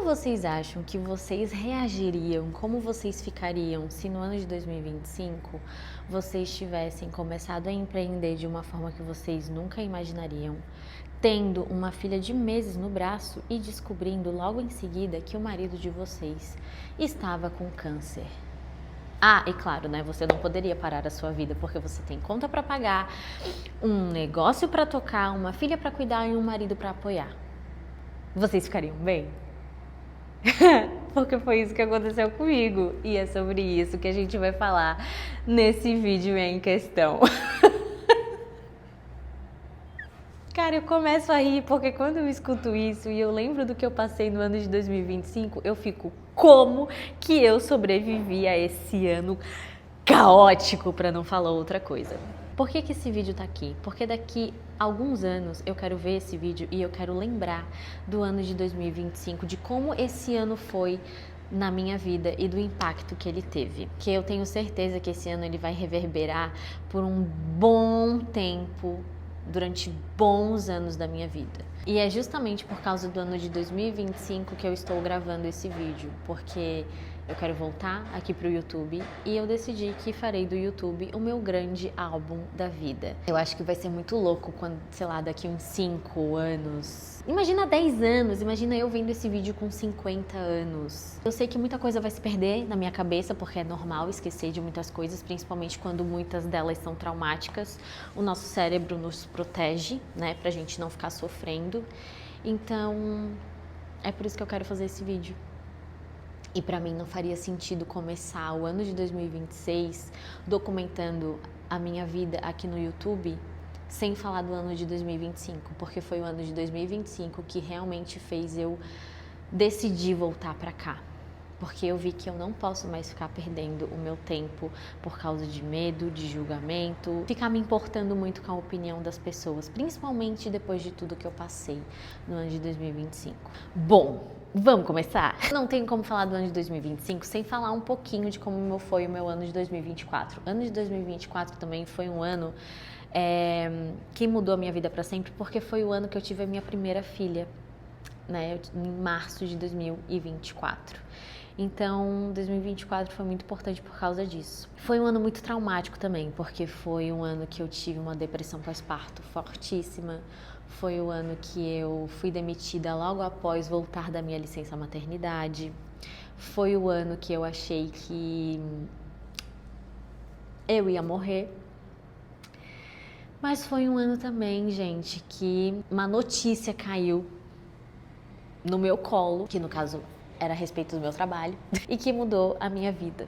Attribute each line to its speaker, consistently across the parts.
Speaker 1: vocês acham que vocês reagiriam, como vocês ficariam se no ano de 2025 vocês tivessem começado a empreender de uma forma que vocês nunca imaginariam, tendo uma filha de meses no braço e descobrindo logo em seguida que o marido de vocês estava com câncer? Ah, e claro, né? Você não poderia parar a sua vida porque você tem conta para pagar, um negócio para tocar, uma filha para cuidar e um marido para apoiar. Vocês ficariam bem? Porque foi isso que aconteceu comigo. E é sobre isso que a gente vai falar nesse vídeo em questão. Cara, eu começo a rir porque quando eu escuto isso e eu lembro do que eu passei no ano de 2025, eu fico, como que eu sobrevivi a esse ano caótico, para não falar outra coisa. Por que esse vídeo tá aqui? Porque daqui a alguns anos eu quero ver esse vídeo e eu quero lembrar do ano de 2025, de como esse ano foi na minha vida e do impacto que ele teve. Que eu tenho certeza que esse ano ele vai reverberar por um bom tempo, durante bons anos da minha vida. E é justamente por causa do ano de 2025 que eu estou gravando esse vídeo, porque eu quero voltar aqui pro YouTube e eu decidi que farei do YouTube o meu grande álbum da vida. Eu acho que vai ser muito louco quando, sei lá, daqui uns 5 anos. Imagina 10 anos, imagina eu vendo esse vídeo com 50 anos. Eu sei que muita coisa vai se perder na minha cabeça, porque é normal esquecer de muitas coisas, principalmente quando muitas delas são traumáticas. O nosso cérebro nos protege, né, pra gente não ficar sofrendo. Então, é por isso que eu quero fazer esse vídeo. E pra mim não faria sentido começar o ano de 2026 documentando a minha vida aqui no YouTube sem falar do ano de 2025, porque foi o ano de 2025 que realmente fez eu decidir voltar pra cá. Porque eu vi que eu não posso mais ficar perdendo o meu tempo por causa de medo, de julgamento, ficar me importando muito com a opinião das pessoas, principalmente depois de tudo que eu passei no ano de 2025. Bom, vamos começar? Não tem como falar do ano de 2025 sem falar um pouquinho de como foi o meu ano de 2024. O ano de 2024 também foi um ano que mudou a minha vida para sempre, porque foi o ano que eu tive a minha primeira filha, né, em março de 2024. Então, 2024 foi muito importante por causa disso. Foi um ano muito traumático também, porque foi um ano que eu tive uma depressão pós-parto fortíssima. Foi o ano que eu fui demitida logo após voltar da minha licença maternidade. Foi o ano que eu achei que eu ia morrer. Mas foi um ano também, gente, que uma notícia caiu no meu colo, que no caso era a respeito do meu trabalho, e que mudou a minha vida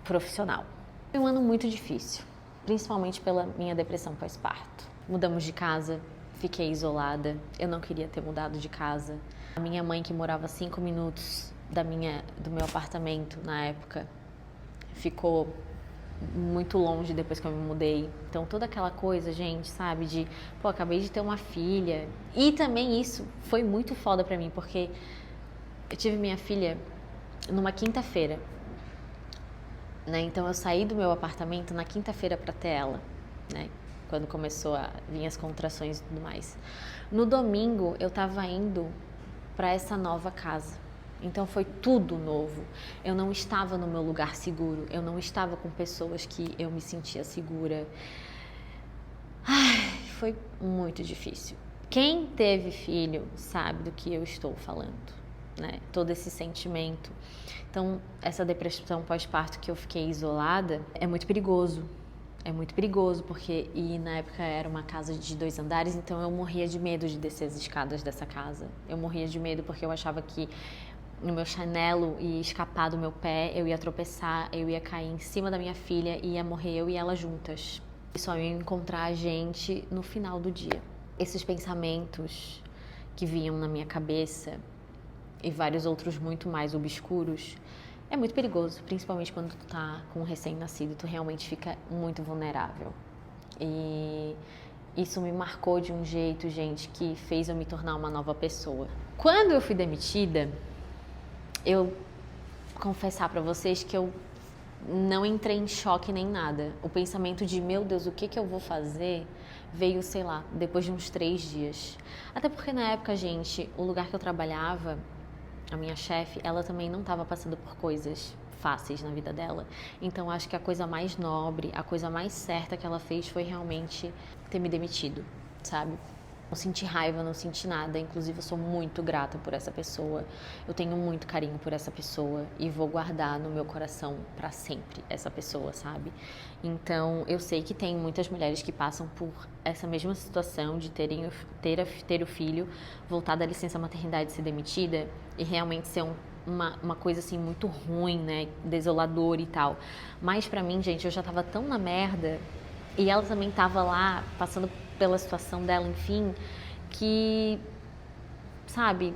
Speaker 1: profissional. Foi um ano muito difícil, principalmente pela minha depressão pós-parto. Mudamos de casa, fiquei isolada, eu não queria ter mudado de casa. A minha mãe, que morava 5 minutos do meu apartamento na época, ficou muito longe depois que eu me mudei. Então toda aquela coisa, gente, sabe, de, pô, acabei de ter uma filha. E também isso foi muito foda pra mim, porque eu tive minha filha numa quinta-feira, né? Então eu saí do meu apartamento na quinta-feira pra ter ela, né? Quando começou a vir as contrações e tudo mais. No domingo eu tava indo pra essa nova casa. Então foi tudo novo. Eu não estava no meu lugar seguro, eu não estava com pessoas que eu me sentia segura. Ai, foi muito difícil. Quem teve filho sabe do que eu estou falando, né? Todo esse sentimento. Então, essa depressão pós-parto que eu fiquei isolada é muito perigoso. É muito perigoso porque, e na época era uma casa de 2 andares, então eu morria de medo de descer as escadas dessa casa. Eu morria de medo porque eu achava que no meu chinelo ia escapar do meu pé, eu ia tropeçar, eu ia cair em cima da minha filha e ia morrer eu e ela juntas. E só ia encontrar a gente no final do dia. Esses pensamentos que vinham na minha cabeça e vários outros muito mais obscuros, é muito perigoso, principalmente quando tu tá com um recém-nascido, tu realmente fica muito vulnerável. E isso me marcou de um jeito, gente, que fez eu me tornar uma nova pessoa. Quando eu fui demitida, eu confessar pra vocês que eu não entrei em choque nem nada. O pensamento de, meu Deus, o que eu vou fazer, veio, sei lá, depois de uns 3 dias. Até porque na época, gente, o lugar que eu trabalhava a minha chefe, ela também não estava passando por coisas fáceis na vida dela. Então acho que a coisa mais nobre, a coisa mais certa que ela fez foi realmente ter me demitido, sabe? Não senti raiva, não senti nada. Inclusive, eu sou muito grata por essa pessoa. Eu tenho muito carinho por essa pessoa e vou guardar no meu coração para sempre essa pessoa, sabe? Então, eu sei que tem muitas mulheres que passam por essa mesma situação de ter o filho, voltar da licença maternidade e ser demitida e realmente ser uma coisa assim muito ruim, né? Desoladora e tal. Mas pra mim, gente, eu já tava tão na merda e ela também tava lá passando pela situação dela, enfim, que, sabe,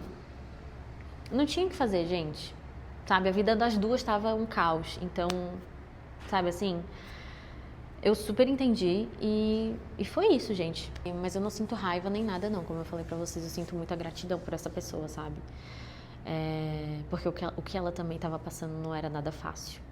Speaker 1: não tinha o que fazer, gente, sabe, a vida das duas estava um caos, então, sabe, assim, eu super entendi e foi isso, gente, mas eu não sinto raiva nem nada não, como eu falei pra vocês, eu sinto muita gratidão por essa pessoa, sabe, porque o que ela também estava passando não era nada fácil.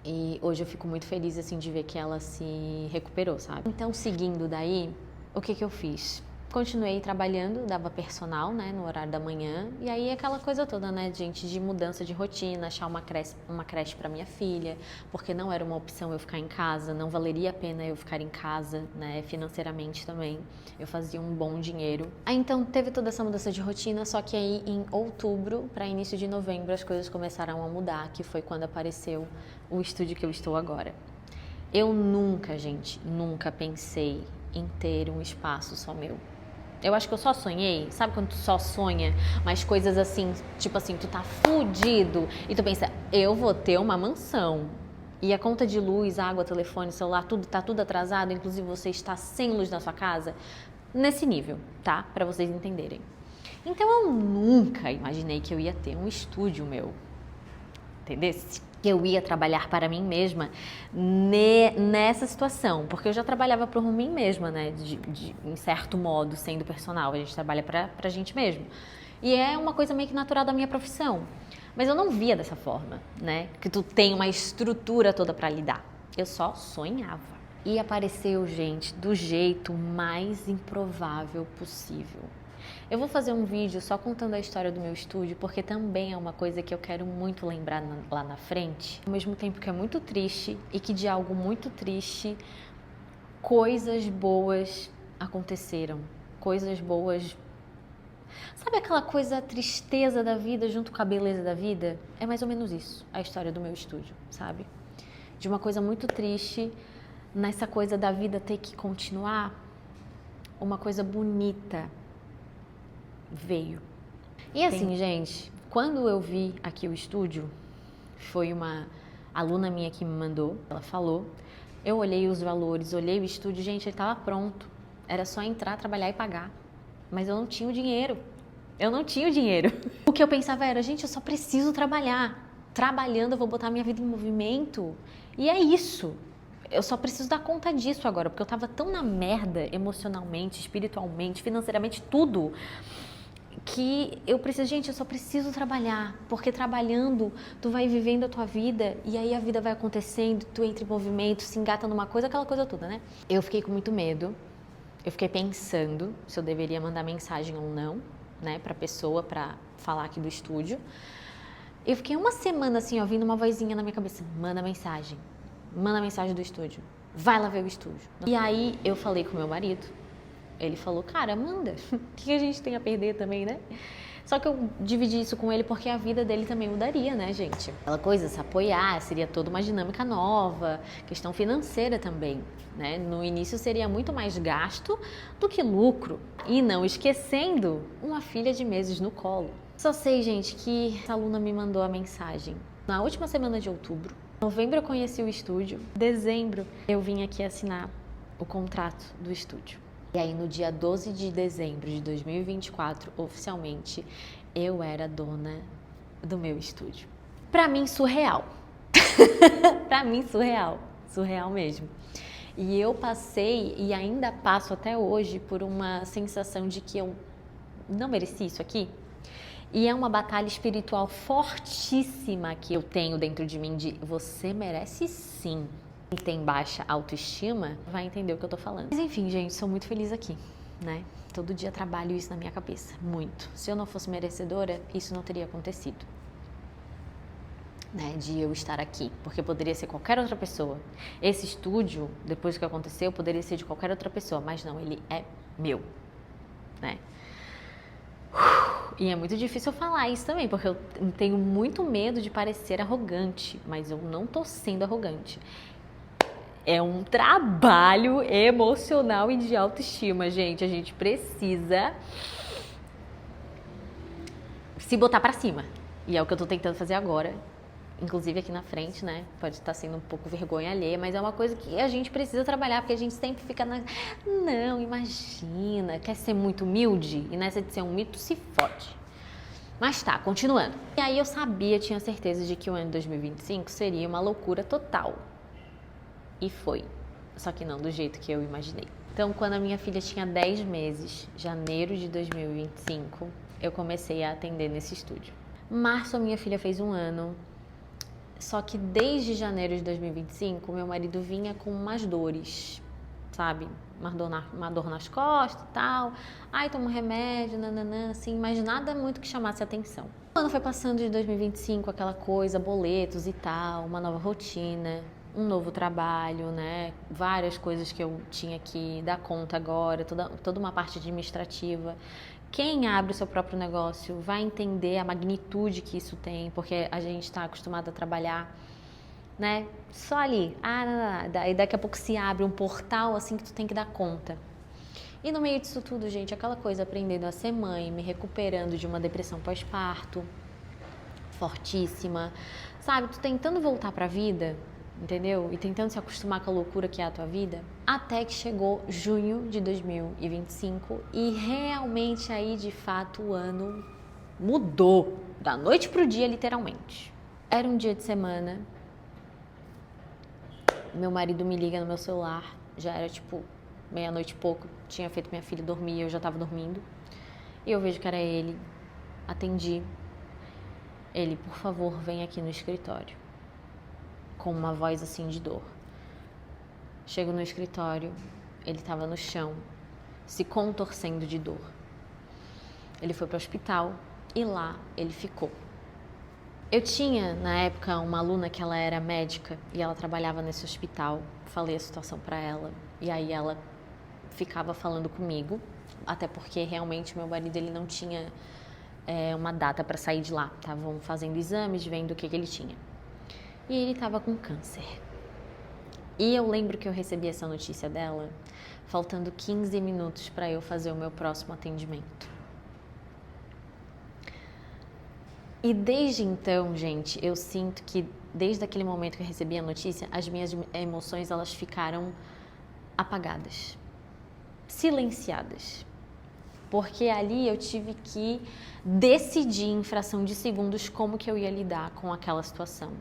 Speaker 1: E hoje eu fico muito feliz, assim, de ver que ela se recuperou, sabe? Então, seguindo daí, o que eu fiz? Continuei trabalhando, dava personal, né, no horário da manhã. E aí, aquela coisa toda, né, gente, de mudança de rotina, achar uma creche para minha filha, porque não era uma opção eu ficar em casa, não valeria a pena eu ficar em casa, né, financeiramente também. Eu fazia um bom dinheiro. Aí, então, teve toda essa mudança de rotina, só que aí, em outubro, para início de novembro, as coisas começaram a mudar, que foi quando apareceu o estúdio que eu estou agora. Eu nunca, gente, nunca pensei em ter um espaço só meu. Eu acho que eu só sonhei, sabe quando tu só sonha, mas coisas assim, tipo assim, tu tá fudido e tu pensa, eu vou ter uma mansão. E a conta de luz, água, telefone, celular, tudo tá tudo atrasado, inclusive você está sem luz na sua casa, nesse nível, tá? Pra vocês entenderem. Então eu nunca imaginei que eu ia ter um estúdio meu, entendeu? Que eu ia trabalhar para mim mesma nessa situação, porque eu já trabalhava por mim mesma, né, em certo modo, sendo personal, a gente trabalha para a gente mesmo, e é uma coisa meio que natural da minha profissão, mas eu não via dessa forma, né, que tu tem uma estrutura toda para lidar, eu só sonhava. E apareceu, gente, do jeito mais improvável possível. Eu vou fazer um vídeo só contando a história do meu estúdio, porque também é uma coisa que eu quero muito lembrar lá na frente. Ao mesmo tempo que é muito triste e que de algo muito triste, coisas boas aconteceram. Coisas boas... Sabe aquela coisa, a tristeza da vida junto com a beleza da vida? É mais ou menos isso, a história do meu estúdio, sabe? De uma coisa muito triste, nessa coisa da vida ter que continuar, uma coisa bonita veio. E assim, gente, quando eu vi aqui o estúdio, foi uma aluna minha que me mandou, ela falou, eu olhei os valores, olhei o estúdio, gente, ele estava pronto, era só entrar, trabalhar e pagar, mas eu não tinha o dinheiro, O que eu pensava era, gente, eu só preciso trabalhar, trabalhando eu vou botar minha vida em movimento, e é isso. Eu só preciso dar conta disso agora, porque eu tava tão na merda emocionalmente, espiritualmente, financeiramente, tudo, que eu preciso, gente, eu só preciso trabalhar, porque trabalhando tu vai vivendo a tua vida e aí a vida vai acontecendo, tu entra em movimento, se engata numa coisa, aquela coisa toda, né? Eu fiquei com muito medo, eu fiquei pensando se eu deveria mandar mensagem ou não, né, pra pessoa, pra falar aqui do estúdio. Eu fiquei uma semana assim, ouvindo uma vozinha na minha cabeça, manda mensagem do estúdio, vai lá ver o estúdio. E aí eu falei com meu marido, ele falou, cara, manda, o que a gente tem a perder também, né? Só que eu dividi isso com ele porque a vida dele também mudaria, né, gente? Aquela coisa, se apoiar, seria toda uma dinâmica nova, questão financeira também, né? No início seria muito mais gasto do que lucro. E não esquecendo uma filha de meses no colo. Só sei, gente, que essa aluna me mandou a mensagem na última semana de outubro. Em novembro eu conheci o estúdio, em dezembro eu vim aqui assinar o contrato do estúdio. E aí, no dia 12 de dezembro de 2024, oficialmente, eu era dona do meu estúdio. Pra mim, surreal. Pra mim, surreal. Surreal mesmo. E eu passei, e ainda passo até hoje, por uma sensação de que eu não mereci isso aqui. E é uma batalha espiritual fortíssima que eu tenho dentro de mim de você merece sim. Quem tem baixa autoestima vai entender o que eu tô falando. Mas enfim, gente, sou muito feliz aqui. né? Todo dia trabalho isso na minha cabeça, muito. Se eu não fosse merecedora, isso não teria acontecido. Né, de eu estar aqui, porque poderia ser qualquer outra pessoa. Esse estúdio, depois que aconteceu, poderia ser de qualquer outra pessoa, mas não, ele é meu, né? E é muito difícil eu falar isso também, porque eu tenho muito medo de parecer arrogante, mas eu não tô sendo arrogante. É um trabalho emocional e de autoestima, gente. A gente precisa se botar pra cima. E é o que eu tô tentando fazer agora. Inclusive aqui na frente, né? Pode estar sendo um pouco vergonha alheia, mas é uma coisa que a gente precisa trabalhar, porque a gente sempre fica na... Não, imagina, quer ser muito humilde? E nessa de ser um mito, se fode. Mas tá, continuando. E aí eu sabia, tinha certeza de que o ano de 2025 seria uma loucura total. E foi. Só que não do jeito que eu imaginei. Então, quando a minha filha tinha 10 meses, janeiro de 2025, eu comecei a atender nesse estúdio. Março, a minha filha fez 1 ano. Só que desde janeiro de 2025, meu marido vinha com umas dores, sabe? Uma dor nas costas e tal. Ai, toma um remédio, nananã, assim, mas nada muito que chamasse atenção. O ano foi passando de 2025, aquela coisa, boletos e tal, uma nova rotina, um novo trabalho, né? Várias coisas que eu tinha que dar conta agora, toda uma parte administrativa. Quem abre o seu próprio negócio vai entender a magnitude que isso tem, porque a gente está acostumado a trabalhar, né? Só ali. Daí daqui a pouco se abre um portal assim que tu tem que dar conta. E no meio disso tudo, gente, aquela coisa, aprendendo a ser mãe, me recuperando de uma depressão pós-parto, fortíssima, sabe? Tu tentando voltar pra vida, entendeu? E tentando se acostumar com a loucura que é a tua vida, até que chegou junho de 2025 e realmente aí, de fato, o ano mudou, da noite pro dia, literalmente. Era um dia de semana, meu marido me liga no meu celular, já era tipo meia-noite e pouco, tinha feito minha filha dormir, eu já tava dormindo, e eu vejo que era ele, atendi, ele, por favor, vem aqui no escritório. Com uma voz assim de dor. Chego no escritório, ele estava no chão, se contorcendo de dor. Ele foi para o hospital e lá ele ficou. Eu tinha, na época, uma aluna que ela era médica e ela trabalhava nesse hospital. Falei a situação para ela e aí ela ficava falando comigo, até porque realmente meu marido ele não tinha uma data para sair de lá. Estavam fazendo exames, vendo o que ele tinha. E ele estava com câncer. E eu lembro que eu recebi essa notícia dela faltando 15 minutos para eu fazer o meu próximo atendimento. E desde então, gente, eu sinto que desde aquele momento que eu recebi a notícia, as minhas emoções elas ficaram apagadas, silenciadas. Porque ali eu tive que decidir em fração de segundos como que eu ia lidar com aquela situação.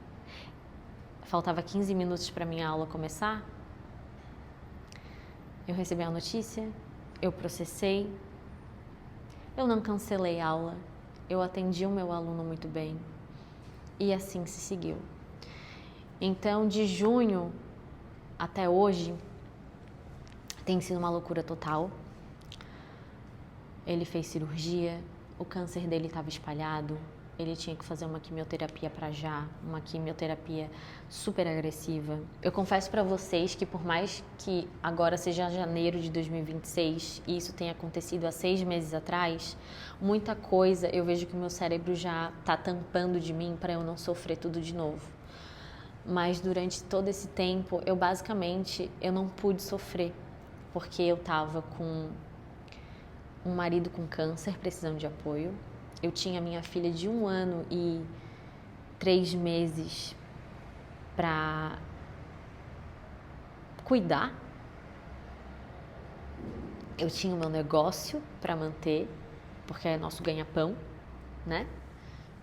Speaker 1: Faltava 15 minutos para minha aula começar. Eu recebi a notícia, eu processei, eu não cancelei a aula, eu atendi o meu aluno muito bem e assim se seguiu. Então, de junho até hoje, tem sido uma loucura total. Ele fez cirurgia, o câncer dele estava espalhado, ele tinha que fazer uma quimioterapia para já, uma quimioterapia super agressiva. Eu confesso para vocês que por mais que agora seja janeiro de 2026 e isso tenha acontecido há 6 meses atrás, muita coisa eu vejo que o meu cérebro já está tampando de mim para eu não sofrer tudo de novo. Mas durante todo esse tempo, eu não pude sofrer, porque eu estava com um marido com câncer, precisando de apoio. Eu tinha minha filha de 1 ano e 3 meses para cuidar. Eu tinha o meu negócio para manter, porque é nosso ganha-pão, né?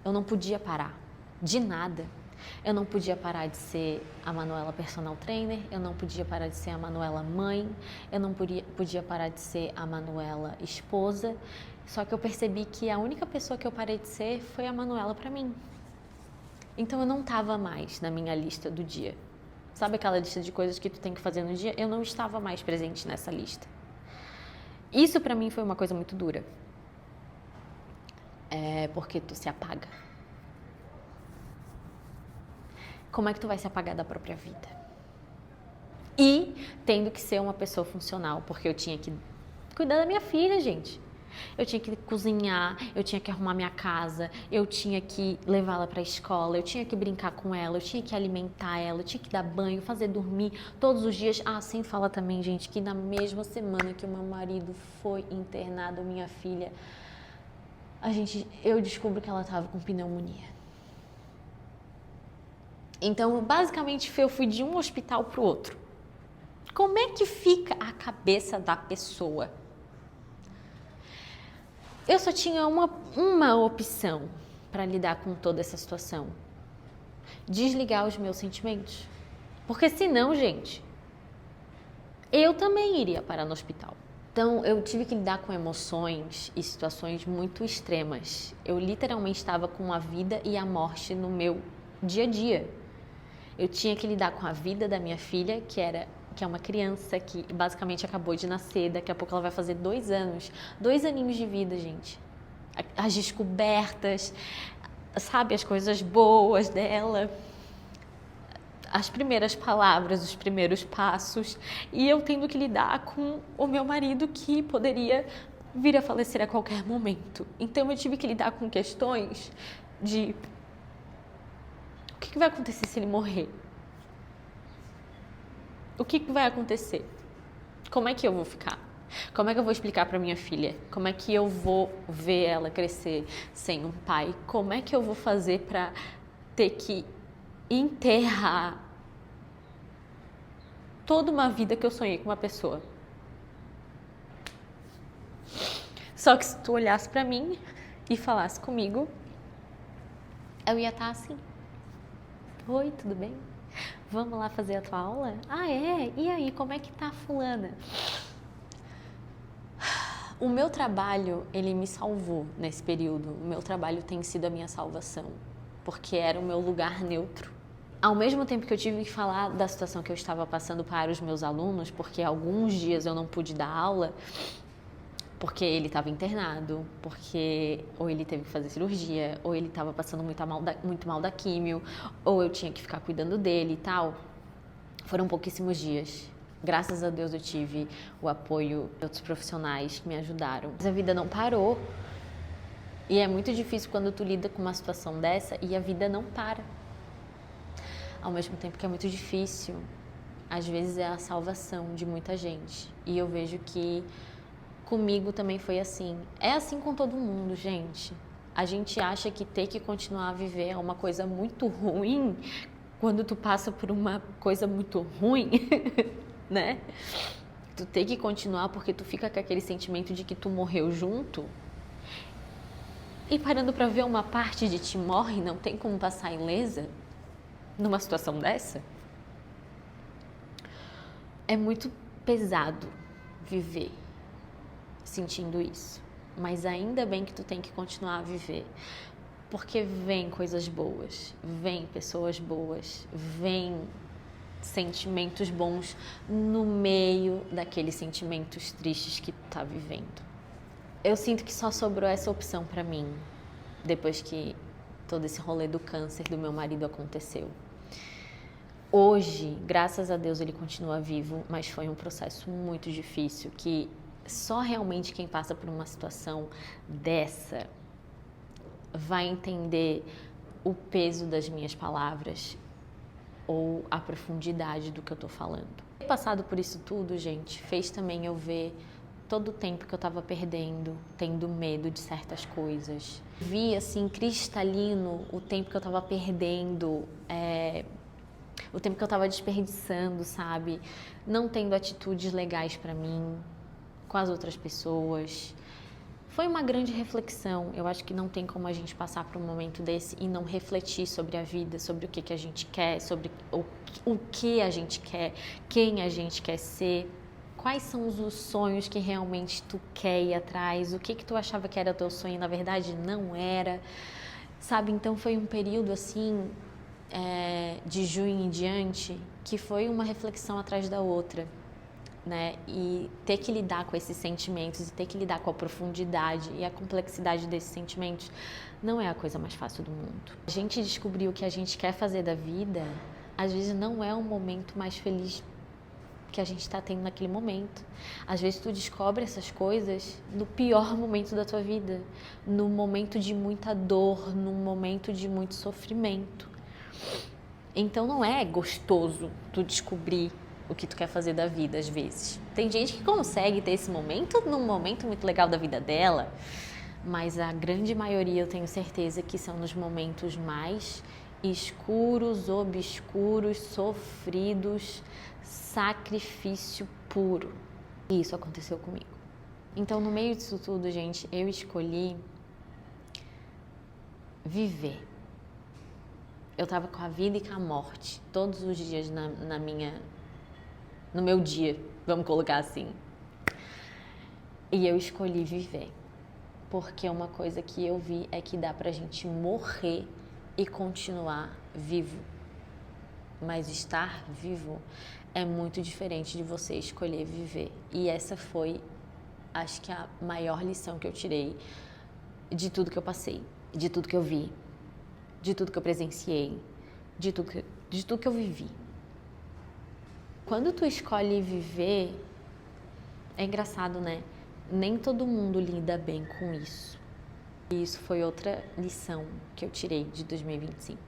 Speaker 1: Eu não podia parar de nada. Eu não podia parar de ser a Manuela personal trainer, eu não podia parar de ser a Manuela mãe, eu não podia parar de ser a Manuela esposa. Só que eu percebi que a única pessoa que eu parei de ser foi a Manuela para mim. Então eu não estava mais na minha lista do dia. Sabe aquela lista de coisas que tu tem que fazer no dia? Eu não estava mais presente nessa lista. Isso pra mim foi uma coisa muito dura. Porque tu se apaga. Como é que tu vai se apagar da própria vida? E tendo que ser uma pessoa funcional, porque eu tinha que cuidar da minha filha, gente. Eu tinha que cozinhar, eu tinha que arrumar minha casa, eu tinha que levá-la para a escola, eu tinha que brincar com ela, eu tinha que alimentar ela, eu tinha que dar banho, fazer dormir todos os dias. Ah, sem falar também, gente, que na mesma semana que o meu marido foi internado, minha filha, eu descubro que ela estava com pneumonia. Então, basicamente, eu fui de um hospital para o outro. Como é que fica a cabeça da pessoa? Eu só tinha uma opção para lidar com toda essa situação: desligar os meus sentimentos. Porque senão, gente, eu também iria parar no hospital. Então, eu tive que lidar com emoções e situações muito extremas. Eu literalmente estava com a vida e a morte no meu dia a dia. Eu tinha que lidar com a vida da minha filha, que é uma criança que basicamente acabou de nascer, daqui a pouco ela vai fazer 2 anos. 2 aninhos de vida, gente. As descobertas, sabe, as coisas boas dela, as primeiras palavras, os primeiros passos, e eu tendo que lidar com o meu marido que poderia vir a falecer a qualquer momento. Então eu tive que lidar com questões de: o que vai acontecer se ele morrer? O que vai acontecer? Como é que eu vou ficar? Como é que eu vou explicar para minha filha? Como é que eu vou ver ela crescer sem um pai? Como é que eu vou fazer para ter que enterrar toda uma vida que eu sonhei com uma pessoa? Só que se tu olhasse para mim e falasse comigo, eu ia estar assim: oi, tudo bem? Vamos lá fazer a tua aula? Ah, é? E aí, como é que tá a fulana? O meu trabalho, ele me salvou nesse período. O meu trabalho tem sido a minha salvação, porque era o meu lugar neutro. Ao mesmo tempo que eu tive que falar da situação que eu estava passando para os meus alunos, porque alguns dias eu não pude dar aula, porque ele estava internado, porque ou ele teve que fazer cirurgia, ou ele estava passando muito mal da químio, ou eu tinha que ficar cuidando dele e tal. Foram pouquíssimos dias. Graças a Deus eu tive o apoio de outros profissionais que me ajudaram. Mas a vida não parou. E é muito difícil quando tu lida com uma situação dessa e a vida não para. Ao mesmo tempo que é muito difícil, às vezes é a salvação de muita gente. E eu vejo que comigo também foi assim. É assim com todo mundo, gente. A gente acha que ter que continuar a viver é uma coisa muito ruim quando tu passa por uma coisa muito ruim, né? Tu tem que continuar porque tu fica com aquele sentimento de que tu morreu junto. E parando pra ver, uma parte de ti morre, não tem como passar ilesa numa situação dessa. É muito pesado viver sentindo isso, mas ainda bem que tu tem que continuar a viver, porque vem coisas boas, vem pessoas boas, vem sentimentos bons no meio daqueles sentimentos tristes que tu tá vivendo. Eu sinto que só sobrou essa opção pra mim depois que todo esse rolê do câncer do meu marido aconteceu. Hoje, graças a Deus, ele continua vivo, mas foi um processo muito difícil que só realmente quem passa por uma situação dessa vai entender o peso das minhas palavras ou a profundidade do que eu tô falando. Ter passado por isso tudo, gente, fez também eu ver todo o tempo que eu tava perdendo, tendo medo de certas coisas. Vi, assim, cristalino o tempo que eu tava perdendo, o tempo que eu tava desperdiçando, sabe? Não tendo atitudes legais pra mim, com as outras pessoas. Foi uma grande reflexão. Eu acho que não tem como a gente passar por um momento desse e não refletir sobre a vida, sobre o que a gente quer, sobre o que a gente quer, quem a gente quer ser, quais são os sonhos que realmente tu quer ir atrás, o que tu achava que era teu sonho e na verdade não era, sabe? Então foi um período assim, de junho em diante, que foi uma reflexão atrás da outra. né? E ter que lidar com esses sentimentos, e ter que lidar com a profundidade e a complexidade desses sentimentos não é a coisa mais fácil do mundo. A gente descobrir o que a gente quer fazer da vida, às vezes não é o momento mais feliz que a gente está tendo naquele momento. Às vezes tu descobre essas coisas no pior momento da tua vida, no momento de muita dor, num momento de muito sofrimento. Então não é gostoso tu descobrir o que tu quer fazer da vida às vezes. Tem gente que consegue ter esse momento num momento muito legal da vida dela, mas a grande maioria eu tenho certeza que são nos momentos mais escuros, obscuros, sofridos, sacrifício puro. E isso aconteceu comigo. Então, no meio disso tudo, gente, eu escolhi viver. Eu tava com a vida e com a morte todos os dias no meu dia, vamos colocar assim. E eu escolhi viver. Porque uma coisa que eu vi é que dá pra gente morrer e continuar vivo. Mas estar vivo é muito diferente de você escolher viver. E essa foi, acho que, a maior lição que eu tirei de tudo que eu passei, de tudo que eu vi, de tudo que eu presenciei, de tudo que eu vivi. Quando tu escolhe viver, é engraçado, né? Nem todo mundo lida bem com isso. E isso foi outra lição que eu tirei de 2025.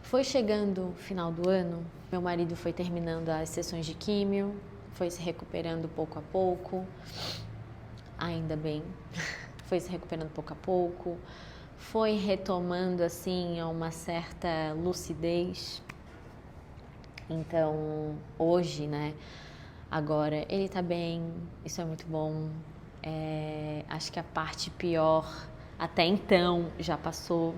Speaker 1: Foi chegando o final do ano, meu marido foi terminando as sessões de químio, foi se recuperando pouco a pouco, ainda bem, foi se recuperando pouco a pouco, foi retomando assim uma certa lucidez. Então, hoje, né, agora ele tá bem, isso é muito bom. Acho que a parte pior até então já passou,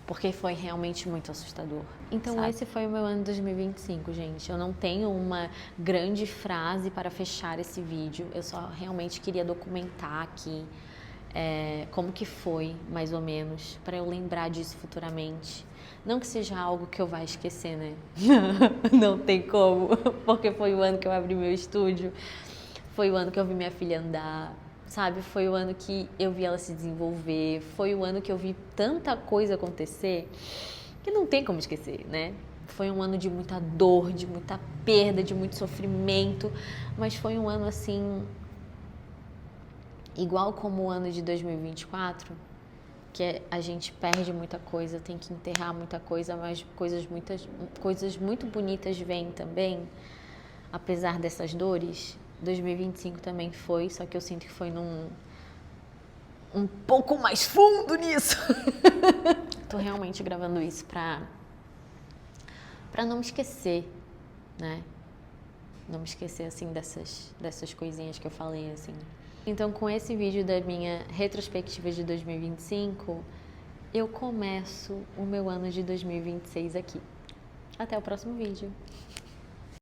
Speaker 1: porque foi realmente muito assustador. Então, sabe? Esse foi o meu ano de 2025, gente. Eu não tenho uma grande frase para fechar esse vídeo. Eu só realmente queria documentar aqui como que foi, mais ou menos, para eu lembrar disso futuramente. Não que seja algo que eu vá esquecer, né? Não tem como, porque foi o ano que eu abri meu estúdio, foi o ano que eu vi minha filha andar, sabe? Foi o ano que eu vi ela se desenvolver, foi o ano que eu vi tanta coisa acontecer que não tem como esquecer, né? Foi um ano de muita dor, de muita perda, de muito sofrimento, mas foi um ano assim, igual como o ano de 2024, que a gente perde muita coisa, tem que enterrar muita coisa, mas coisas muito bonitas vêm também, apesar dessas dores. 2025 também foi, só que eu sinto que foi um pouco mais fundo nisso. Tô realmente gravando isso pra não me esquecer, né? Não me esquecer, assim, dessas coisinhas que eu falei, assim. Então, com esse vídeo da minha retrospectiva de 2025, eu começo o meu ano de 2026 aqui. Até o próximo vídeo.